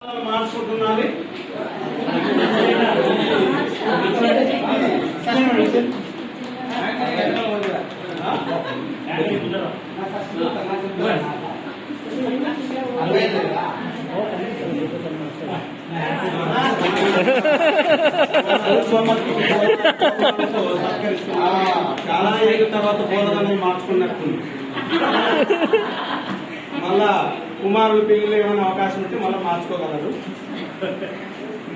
మార్చుకుంటున్నది. చాలా ఏళ్ళ తర్వాత బోధనని మార్చుకున్నట్టుంది. మళ్ళా కుమారుల పెళ్లిలో ఏమైనా అవకాశం ఉంటే మళ్ళీ మార్చుకోగలరు.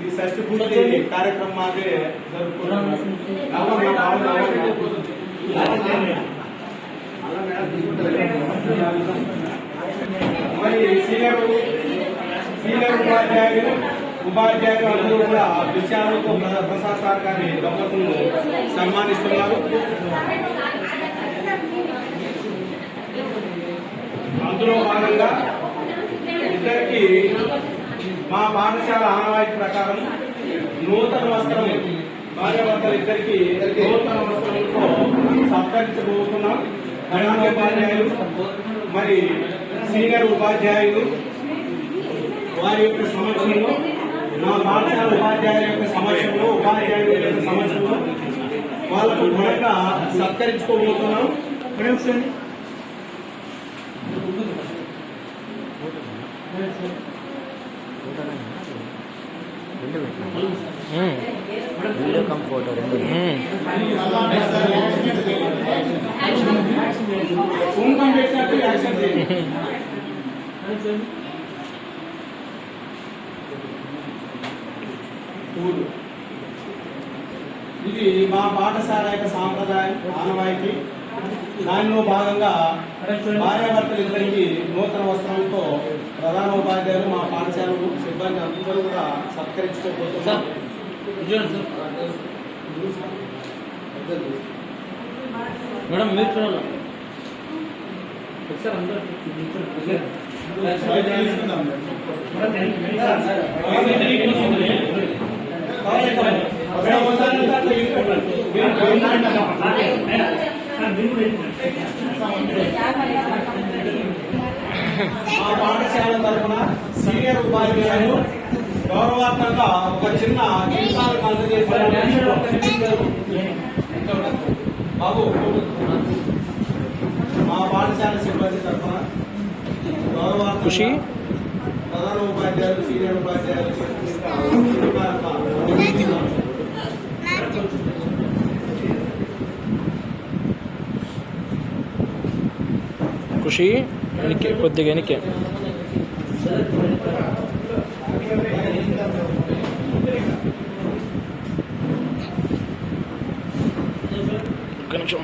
ఈ షష్ఠి పూర్తి కార్యక్రమం మాదే జరుపుకుంటున్నాం. మరి సీనియర్ ఉపాధ్యాయులు అందరూ కూడా విషయాలతో ప్రసాద్ సార్ గారి దంపతులను సన్మానిస్తున్నారు. అందులో భాగంగా ఇద్దరికి మా పాఠశాల ఆనవాయితీ ప్రకారం నూతన వస్త్రం భార్యాభర్తలు ఇద్దరికి నూతన వస్త్రంతో సత్కరించబోతున్నాం. ప్రధానోపాధ్యాయులు మరి సీనియర్ ఉపాధ్యాయులు వారి యొక్క సమక్షంలో, మా పాఠశాల ఉపాధ్యాయుల యొక్క సమక్షంలో, ఉపాధ్యాయుల యొక్క సమక్షంలో వాళ్ళకు ఘనంగా సత్కరించుకోబోతున్నాం. వీడియో కమ్ ఫోటో రెండు ఇది మా పాఠశాల యొక్క సాంప్రదాయం, ఆనవాయితీ. దానిలో భాగంగా భార్యాభర్తలు ఇద్దరికి నూతన వస్త్రంతో ప్రధానోపాధ్యాయులు, మా పాఠశాల సిబ్బంది అందరూ కూడా సత్కరించుకోబోతున్నారు. మేడం మీరు చూడాలి ఒకసారి అందరూ మా పాఠశాల తరఫున సీనియర్ ఉపాధ్యాయులు గౌరవాత్మకంగా ఒక చిన్న గీతాలు అందజేశారు. బాబు, మా పాఠశాల సిబ్బంది తరఫున గౌరవాత్మక ప్రధాన ఉపాధ్యాయులు, సీనియర్ ఉపాధ్యాయులు ఖుషి వెనక్కి కొద్దిగా వెనక్కి ఒక్క నిమిషం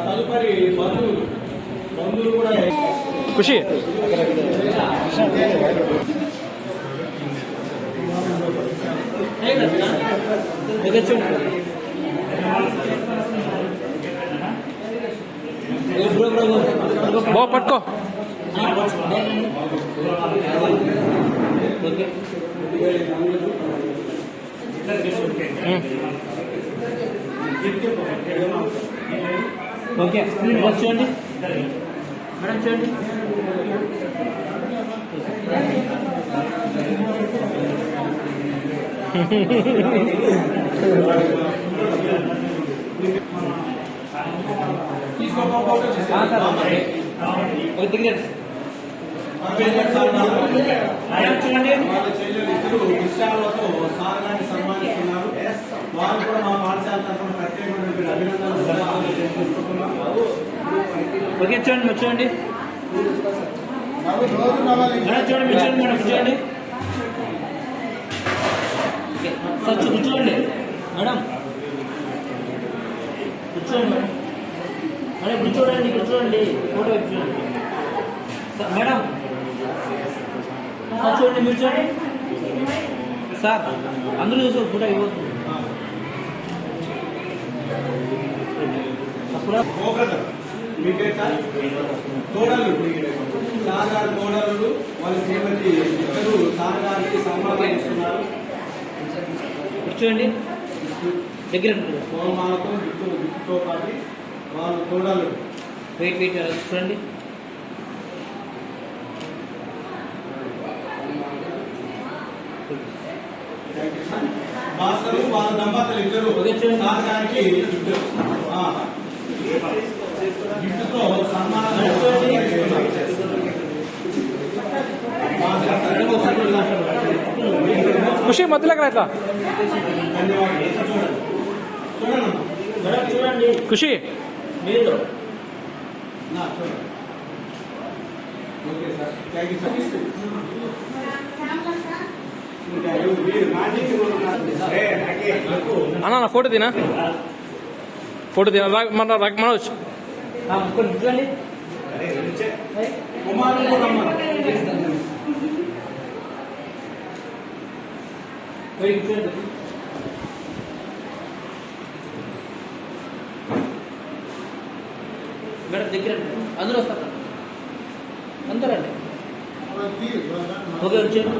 తదుపరి బంధువులు కూడా ఖుషి బో పట్టుకో ఓకే చూడండి మేడం, చూడండి విషయాలతో సారాన్ని సన్మానిస్తున్నారు. వారు కూడా మా పాఠశాల తరఫున ప్రత్యేకమైన అభినందనలు తెలుసుకుంటున్నారు. ఓకే చూడండి మీరు చూడండి చూడండి మీరు చూడండి మేడం, చూడండి సార్ కూర్చోండి మేడం, కూర్చోండి మేడం, కూర్చోండి కూర్చోండి ఫోటో చూడండి మేడం. సార్ చూడండి మీరు చూడండి సార్, అందరూ చూసి ఫోటో ఇవ్వద్దు. కోడళ్ళు సాగారు, కోడళ్ళు వాళ్ళ శ్రీమతి ఇద్దరు సాగారికి సన్మానం ఇస్తున్నారు. కూర్చోండి దగ్గర పూలమాలతో గిఫ్ట్తో పాటు వాళ్ళు కోడళ్ళు వెయిట్ చూడండి భాస్కర్ వాళ్ళ దంపతులు ఇద్దరు ఓకే, చూడండి. సార్ గారికి ఇద్దరు గిఫ్ట్తో సన్మానం ఖుషి మధ్యలోకి రా ఇట్లా ధన్యవాదాలు చూడండి మేడం చూడండి ఖుషి మీరు చూడండి okay sir thank you sir అన్న నా ఫోటో తినా ఫోటో తినా మన మనోజ్ చూడండి కుమారుడు రమ్మను చూడండి మేడం దగ్గర అందరూ వస్తారు అందరూ అండి ఓకే వచ్చాను